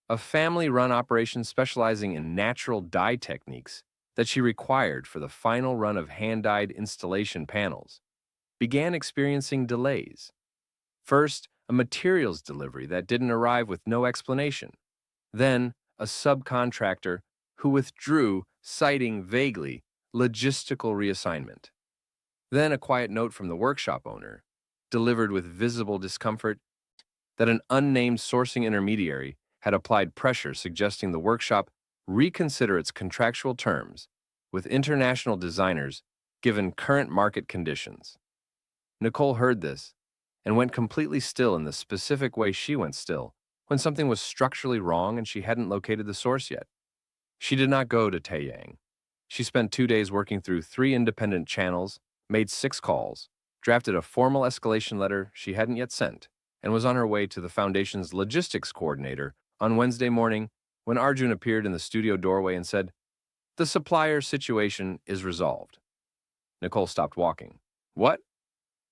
a family-run operation specializing in natural dye techniques that she required for the final run of hand-dyed installation panels, began experiencing delays. First, a materials delivery that didn't arrive with no explanation. Then, a subcontractor who withdrew, citing vaguely logistical reassignment. Then, a quiet note from the workshop owner, delivered with visible discomfort, that an unnamed sourcing intermediary had applied pressure suggesting the workshop reconsider its contractual terms with international designers given current market conditions. Nicole heard this and went completely still in the specific way she went still when something was structurally wrong and she hadn't located the source yet. She did not go to Taeyang. She spent 2 days working through 3 independent channels, made 6 calls, drafted a formal escalation letter she hadn't yet sent, and was on her way to the foundation's logistics coordinator on Wednesday morning when Arjun appeared in the studio doorway and said, "The supplier situation is resolved." Nicole stopped walking. "What?"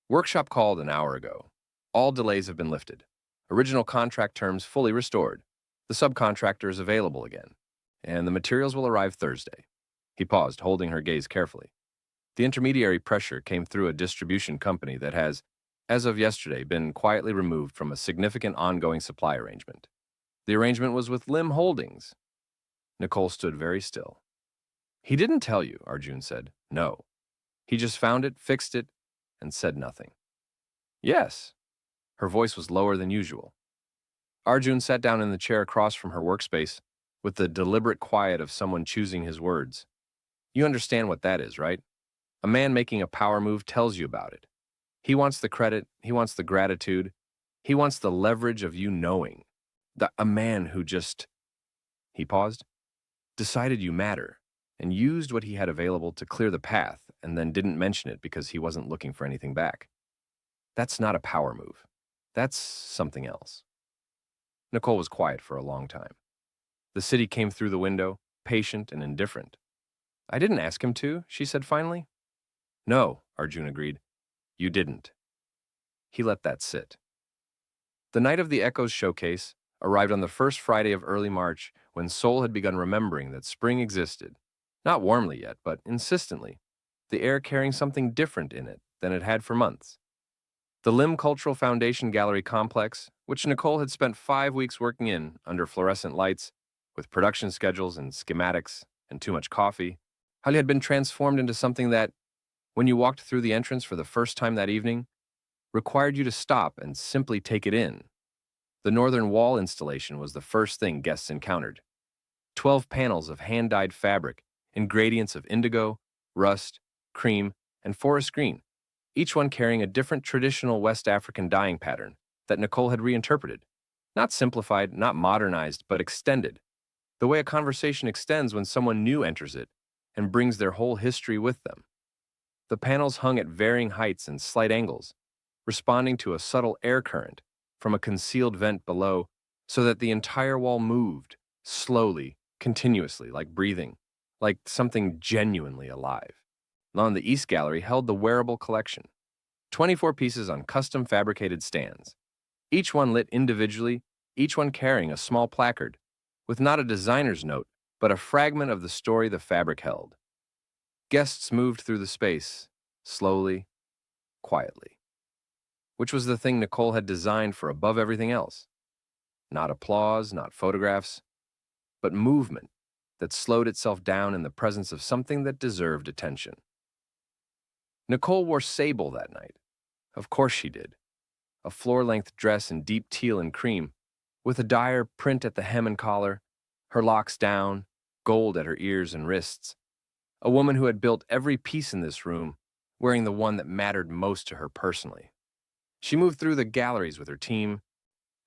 "Workshop called an hour ago. All delays have been lifted. Original contract terms fully restored. The subcontractor is available again. And the materials will arrive Thursday." He paused, holding her gaze carefully. The intermediary pressure came through a distribution company that has, as of yesterday, been quietly removed from a significant ongoing supply arrangement. The arrangement was with Lim Holdings. Nicole stood very still. "He didn't tell you," Arjun said. "No. He just found it, fixed it, and said nothing." "Yes." Her voice was lower than usual. Arjun sat down in the chair across from her workspace with the deliberate quiet of someone choosing his words. "You understand what that is, right? A man making a power move tells you about it. He wants the credit, he wants the gratitude, he wants the leverage of you knowing. A man who just," he paused, "decided you matter, and used what he had available to clear the path, and then didn't mention it because he wasn't looking for anything back. That's not a power move. That's something else." Nicole was quiet for a long time. The city came through the window, patient and indifferent. "I didn't ask him to," she said finally. "No," Arjun agreed. "You didn't." He let that sit. The night of the Echoes showcase arrived on the first Friday of early March when Seoul had begun remembering that spring existed. Not warmly yet, but insistently, the air carrying something different in it than it had for months. The Lim Cultural Foundation Gallery Complex, which Nicole had spent 5 weeks working in under fluorescent lights, with production schedules and schematics and too much coffee, had been transformed into something that, when you walked through the entrance for the first time that evening, required you to stop and simply take it in. The northern wall installation was the first thing guests encountered. 12 panels of hand-dyed fabric in gradients of indigo, rust, cream, and forest green, each one carrying a different traditional West African dyeing pattern that Nicole had reinterpreted. Not simplified, not modernized, but extended. The way a conversation extends when someone new enters it and brings their whole history with them. The panels hung at varying heights and slight angles, responding to a subtle air current from a concealed vent below so that the entire wall moved, slowly, continuously, like breathing, like something genuinely alive. On the East Gallery held the wearable collection, 24 pieces on custom fabricated stands, each one lit individually, each one carrying a small placard, with not a designer's note, but a fragment of the story the fabric held. Guests moved through the space, slowly, quietly. Which was the thing Nicole had designed for above everything else. Not applause, not photographs, but movement that slowed itself down in the presence of something that deserved attention. Nicole wore SABLE that night. Of course she did. A floor-length dress in deep teal and cream, with a dire print at the hem and collar, her locks down, gold at her ears and wrists. A woman who had built every piece in this room, wearing the one that mattered most to her personally. She moved through the galleries with her team,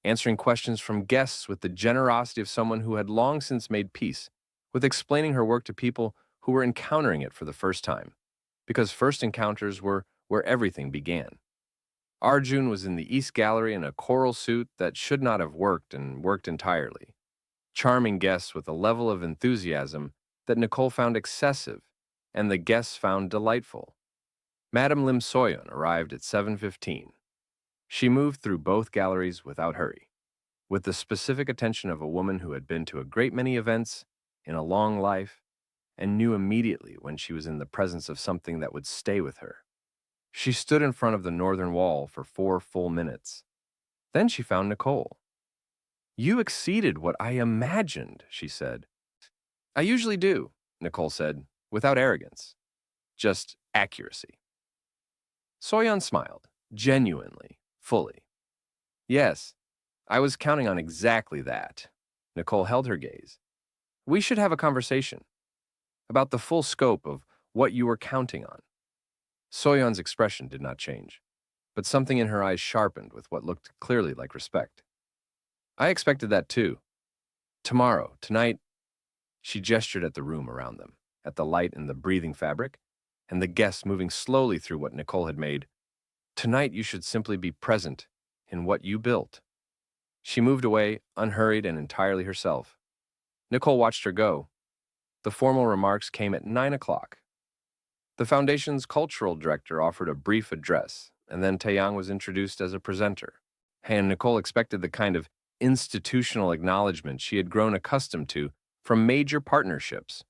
answering questions from guests with the generosity of someone who had long since made peace, with explaining her work to people who were encountering it for the first time, because first encounters were where everything began. Arjun was in the East Gallery in a coral suit that should not have worked and worked entirely, charming guests with a level of enthusiasm that Nicole found excessive and the guests found delightful. Madam Lim Soyeon arrived at 7:15. She moved through both galleries without hurry, with the specific attention of a woman who had been to a great many events in a long life and knew immediately when she was in the presence of something that would stay with her. She stood in front of the northern wall for 4 full minutes. Then she found Nicole. "You exceeded what I imagined," she said. "I usually do," Nicole said, without arrogance, just accuracy. Soyeon smiled, genuinely, fully. "Yes, I was counting on exactly that." Nicole held her gaze. "We should have a conversation about the full scope of what you were counting on." Soyeon's expression did not change, but something in her eyes sharpened with what looked clearly like respect. "I expected that too. Tomorrow, tonight," she gestured at the room around them, at the light in the breathing fabric, and the guests moving slowly through what Nicole had made. "Tonight you should simply be present in what you built." She moved away, unhurried and entirely herself. Nicole watched her go. The formal remarks came at 9 o'clock. The foundation's cultural director offered a brief address, and then Taeyang was introduced as a presenter. And Nicole expected the kind of institutional acknowledgement she had grown accustomed to from major partnerships.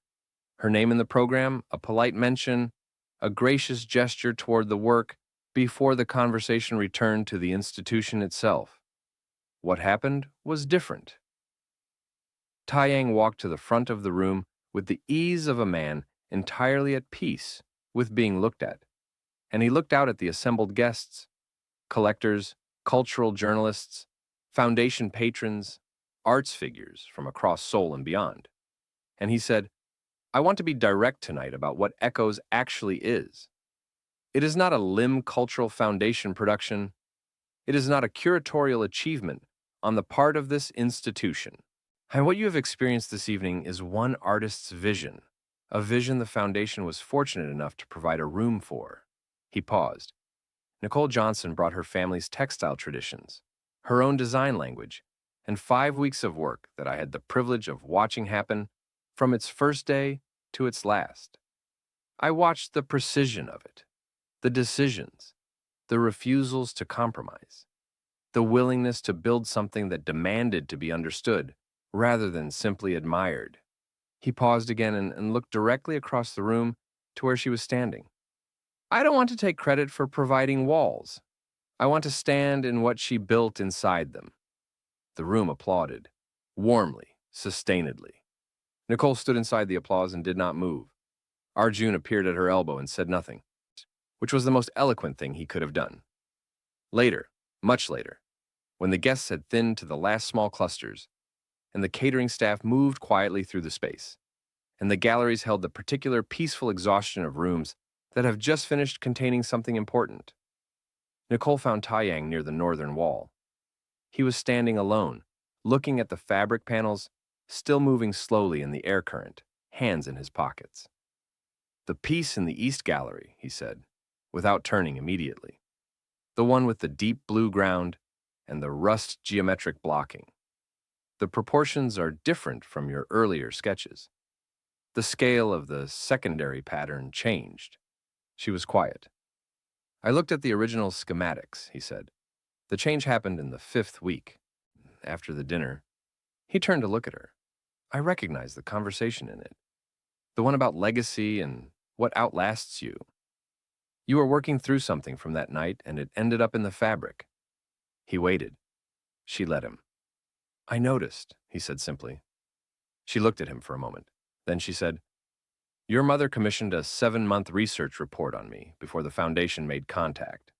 Her name in the program, a polite mention, a gracious gesture toward the work before the conversation returned to the institution itself. What happened was different. Taeyang walked to the front of the room with the ease of a man entirely at peace with being looked at, and he looked out at the assembled guests, collectors, cultural journalists, foundation patrons, arts figures from across Seoul and beyond. And he said, "I want to be direct tonight about what Echoes actually is. It is not a Lim Cultural Foundation production. It is not a curatorial achievement on the part of this institution. And what you have experienced this evening is one artist's vision, a vision the foundation was fortunate enough to provide a room for." He paused. Nicole Johnson brought her family's textile traditions, her own design language, and 5 weeks of work that I had the privilege of watching happen from its first day to its last. I watched the precision of it, the decisions, the refusals to compromise, the willingness to build something that demanded to be understood rather than simply admired. He paused again and looked directly across the room to where she was standing. "I don't want to take credit for providing walls. I want to stand in what she built inside them." The room applauded, warmly, sustainedly. Nicole stood inside the applause and did not move. Arjun appeared at her elbow and said nothing, which was the most eloquent thing he could have done. Later, much later, when the guests had thinned to the last small clusters, and the catering staff moved quietly through the space, and the galleries held the particular peaceful exhaustion of rooms that have just finished containing something important, Nicole found Taeyang near the northern wall. He was standing alone, looking at the fabric panels, still moving slowly in the air current, hands in his pockets. "The piece in the East Gallery," he said, without turning immediately. "The one with the deep blue ground and the rust geometric blocking. The proportions are different from your earlier sketches. The scale of the secondary pattern changed." She was quiet. "I looked at the original schematics," he said. "The change happened in the 5th week, after the dinner." He turned to look at her. I recognized the conversation in it. The one about legacy and what outlasts you. You were working through something from that night, and it ended up in the fabric. He waited. She let him. "I noticed," he said simply. She looked at him for a moment. Then she said, "Your mother commissioned a 7-month research report on me before the foundation made contact."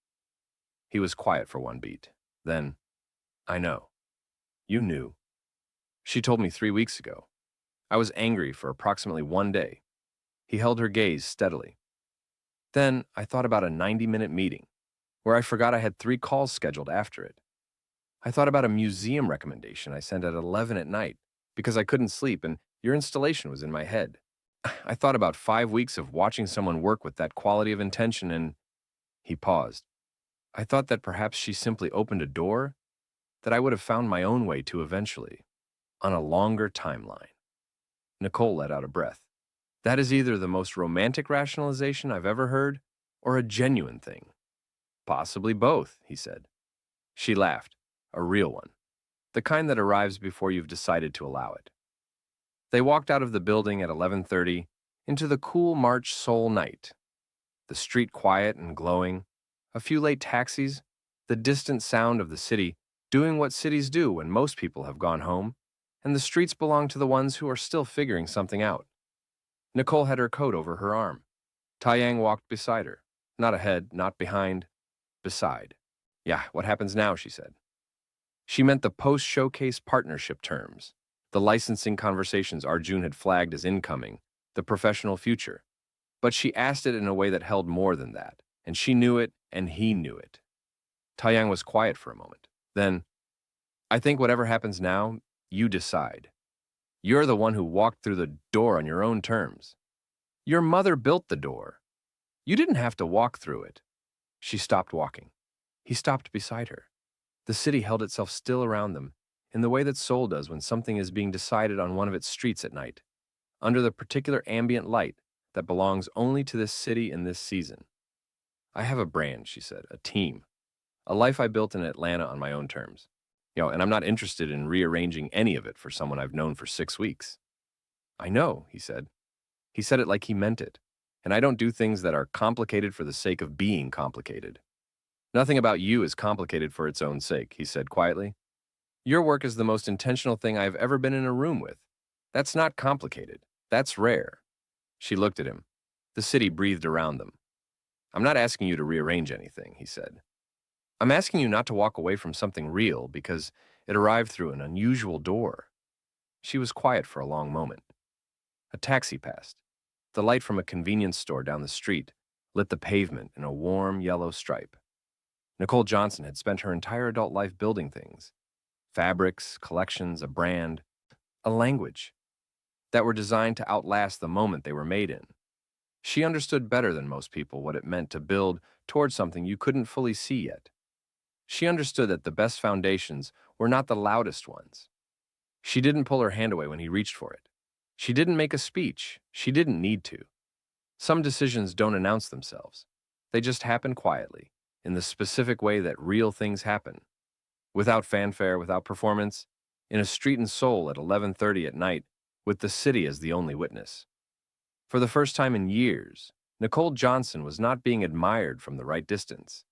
He was quiet for one beat. Then, "I know. You knew. She told me 3 weeks ago. I was angry for approximately 1 day." He held her gaze steadily. "Then I thought about a 90-minute meeting, where I forgot I had 3 calls scheduled after it. I thought about a museum recommendation I sent at 11 at night because I couldn't sleep and your installation was in my head. I thought about 5 weeks of watching someone work with that quality of intention and—" He paused. "I thought that perhaps she simply opened a door that I would have found my own way to eventually, on a longer timeline." Nicole let out a breath. "That is either the most romantic rationalization I've ever heard or a genuine thing." "Possibly both," he said. She laughed, a real one, the kind that arrives before you've decided to allow it. They walked out of the building at 11:30 into the cool March Seoul night. The street quiet and glowing, a few late taxis, the distant sound of the city doing what cities do when most people have gone home, and the streets belong to the ones who are still figuring something out. Nicole had her coat over her arm. Taeyang walked beside her, not ahead, not behind, beside. "Yeah, what happens now?" she said. She meant the post-showcase partnership terms, the licensing conversations Arjun had flagged as incoming, the professional future. But she asked it in a way that held more than that, and she knew it, and he knew it. Taeyang was quiet for a moment. Then, "I think whatever happens now, you decide. You're the one who walked through the door on your own terms. Your mother built the door. You didn't have to walk through it." She stopped walking. He stopped beside her. The city held itself still around them, in the way that Seoul does when something is being decided on one of its streets at night, under the particular ambient light that belongs only to this city in this season. "I have a brand," she said, "a team, a life I built in Atlanta on my own terms. And I'm not interested in rearranging any of it for someone I've known for 6 weeks." "I know," he said. He said it like he meant it. "And I don't do things that are complicated for the sake of being complicated." "Nothing about you is complicated for its own sake," he said quietly. "Your work is the most intentional thing I've ever been in a room with. That's not complicated. That's rare." She looked at him. The city breathed around them. "I'm not asking you to rearrange anything," he said. "I'm asking you not to walk away from something real because it arrived through an unusual door." She was quiet for a long moment. A taxi passed. The light from a convenience store down the street lit the pavement in a warm yellow stripe. Nicole Johnson had spent her entire adult life building things. Fabrics, collections, a brand, a language that were designed to outlast the moment they were made in. She understood better than most people what it meant to build toward something you couldn't fully see yet. She understood that the best foundations were not the loudest ones. She didn't pull her hand away when he reached for it. She didn't make a speech. She didn't need to. Some decisions don't announce themselves. They just happen quietly, in the specific way that real things happen. Without fanfare, without performance, in a street in Seoul at 11:30 at night, with the city as the only witness. For the first time in years, Nicole Johnson was not being admired from the right distance.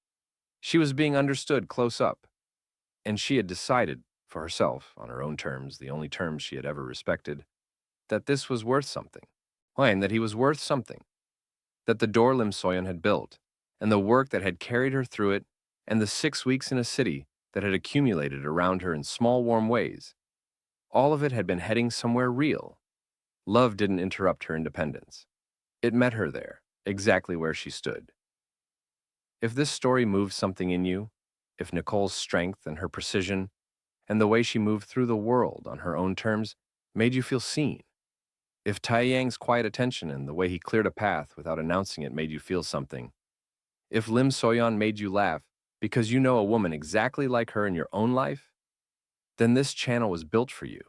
She was being understood close up, and she had decided for herself, on her own terms, the only terms she had ever respected, that this was worth something. Why, and that he was worth something. That the door Lim Soyeon had built, and the work that had carried her through it, and the 6 weeks in a city that had accumulated around her in small, warm ways, all of it had been heading somewhere real. Love didn't interrupt her independence. It met her there, exactly where she stood. If this story moved something in you, if Nicole's strength and her precision, and the way she moved through the world on her own terms made you feel seen, if Taeyang's quiet attention and the way he cleared a path without announcing it made you feel something, if Lim Soyeon made you laugh because you know a woman exactly like her in your own life, then this channel was built for you.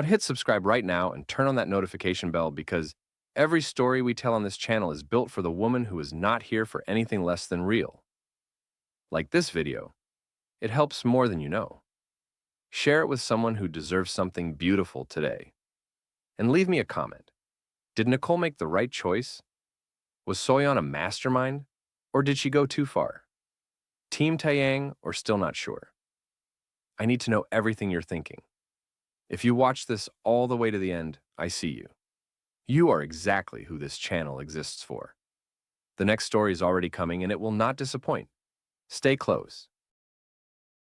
Hit subscribe right now and turn on that notification bell because every story we tell on this channel is built for the woman who is not here for anything less than real. Like this video, it helps more than you know. Share it with someone who deserves something beautiful today. And leave me a comment. Did Nicole make the right choice? Was Soyeon a mastermind? Or did she go too far? Team Taeyang or still not sure? I need to know everything you're thinking. If you watch this all the way to the end, I see you. You are exactly who this channel exists for. The next story is already coming and it will not disappoint. Stay close.